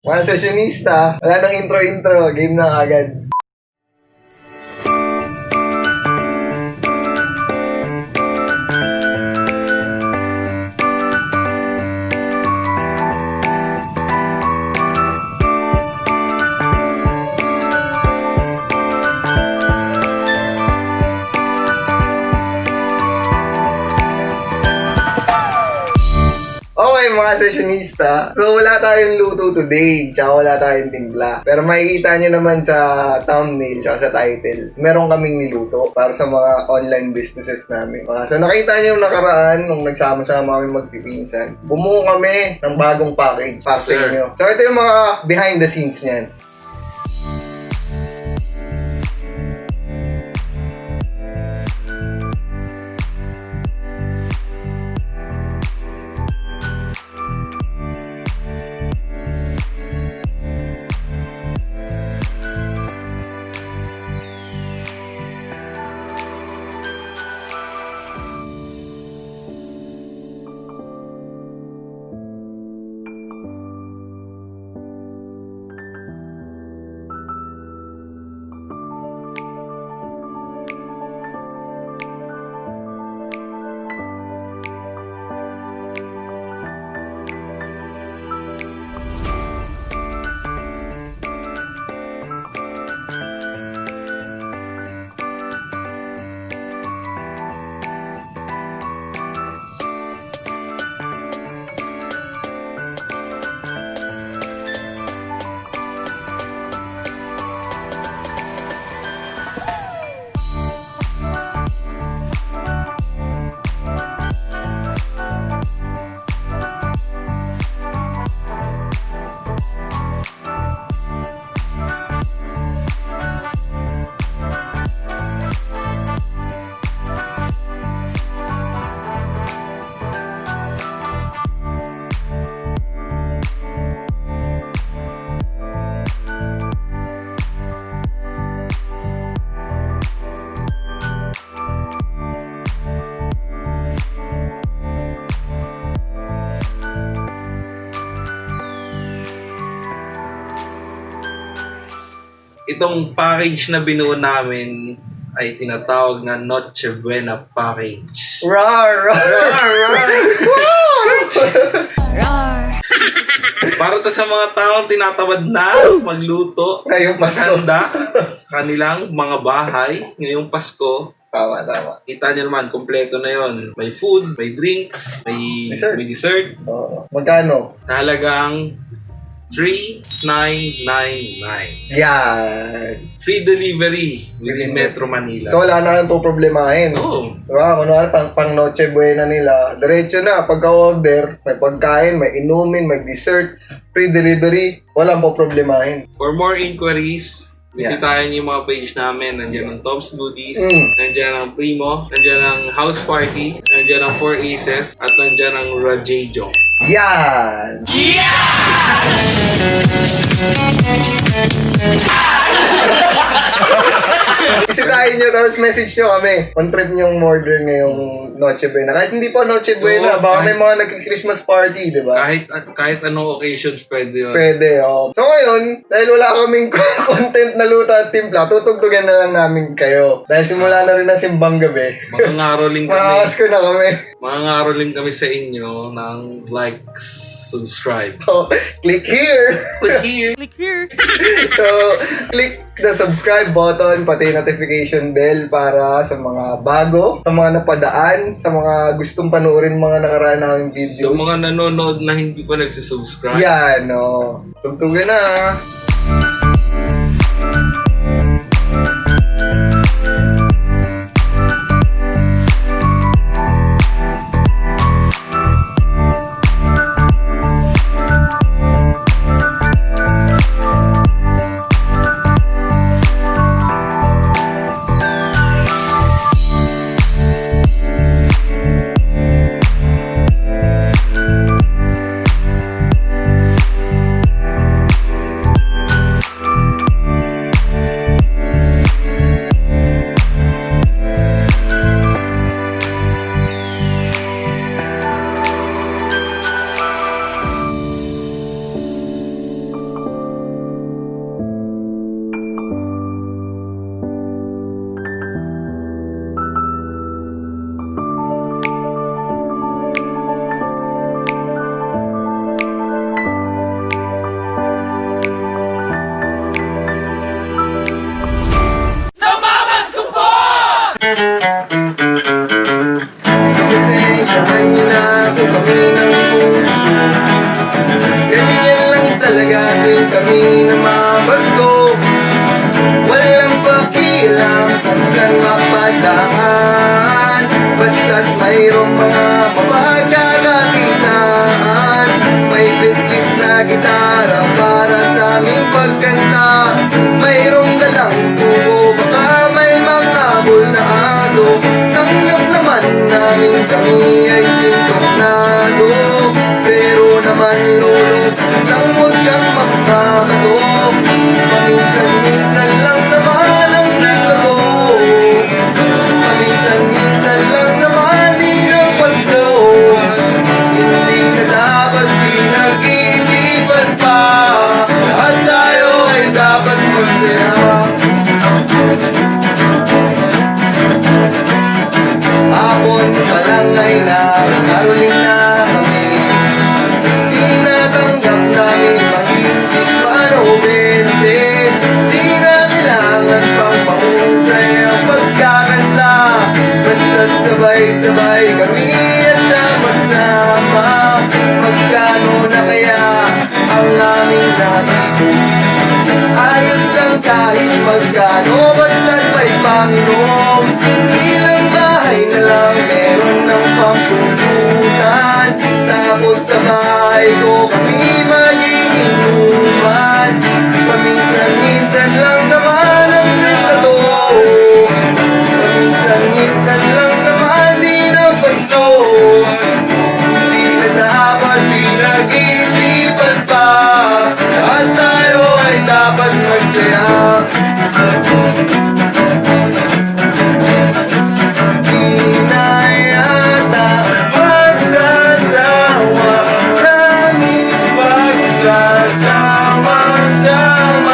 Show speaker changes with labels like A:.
A: Mga sessionista, wala nang intro-intro, game na agad. Okay mga sessionista, so wala tayong luto today, tsaka wala tayong timpla. Pero makikita nyo naman sa thumbnail, tsaka sa title, meron kaming niluto para sa mga online businesses namin. So nakita nyo yung nakaraan, nung nagsama-sama kami magpipinsan, bumuo kami ng bagong package para sa inyo. So ito yung mga behind the scenes nyan.
B: Itong package na binuo namin ay tinatawag na Noche Buena package.
A: Rar!
B: Para to sa mga taong tinatamad na magluto,
A: Ngayong Pasko.
B: maghanda sa kanilang mga bahay ngayong Pasko.
A: Tama.
B: Kita nyo naman, kompleto na yon. May food, may drinks, may dessert.
A: Oo. Magkano?
B: Sa halagang 3,999.
A: Yan.
B: Free delivery within Metro Manila.
A: So wala na kayong poproblemahin.
B: Oo.
A: Diba? Kunwari, pang Noche Buena nila, diretso na, pagka-order, may pagkain, may inumin, may dessert, free delivery, walang poproblemahin.
B: For more inquiries, bisitahin yung mga page namin. Nandiyan ang Tom's Goodies, nandiyan ang Primo, nandiyan ang House Party, nandiyan ang 4 Aces, at nandiyan ang Rajejo.
A: Yan! Bisitahin nyo, tapos message nyo kami. On trip nyong order ngayong Noche Buena. Kahit hindi pa Noche Buena,
B: Oo,
A: baka may mga nag-Christmas party, di ba?
B: Kahit anong occasions pwede yun.
A: Pwede, oh. So ngayon, dahil wala kaming content na luto at timpla, tutugtugan na lang namin kayo. Dahil simula na rin ang simbang gabi.
B: Mangangaroling kami.
A: Makakasko na kami.
B: Mangangaroling kami sa inyo ng likes, subscribe.
A: So, click here.
B: Click here. Click here.
A: So, click the subscribe button, pati notification bell para sa mga bago, sa mga napadaan, sa mga gustong panoorin mga nakaraan naming videos.
B: Sa mga nanonood na hindi pa nagsusubscribe.
A: Yan, oh. Tugtugan na. gagawin kami namamasko. Walang pakialam kung saan mapadaan, basta't mayroong mga mapagkakakitaan. May bitbit na gitara para sa aming pagkanta. Mayroong galang tubo, baka may makabol na aso. Tanggap naman namin kami ay sintonado, pero naman lolo, lang huwag kang magmamato. Paminsan-minsan lang naman ang niluto. Paminsan-minsan lang naman din ang Pasko. Hindi na dapat pinag-iisipan pa, lahat tayo ay dapat magsaya. Hapon pa lang ay nakangaroling na kami. Tinatanggap namin pakinggan paano bente. Di na kailangan pang pahusay ang pagkakanta, basta't sabay-sabay kami at sama-sama. Magkano na kaya ang aming namin? Ayos lang kahit magkano, basta't may Panginoon. Ilang bahay na lang meron ng pampulutan, tapos sa bahay ko kami maging inuman. Paminsan-minsan lang naman ang niluto. Paminsan-minsan lang naman din ang Pasko. Hindi na dapat pinag-iisipan pa, lahat tayo ay dapat magsaya. Di na yata magsasawa sa aming pagsasama-sama.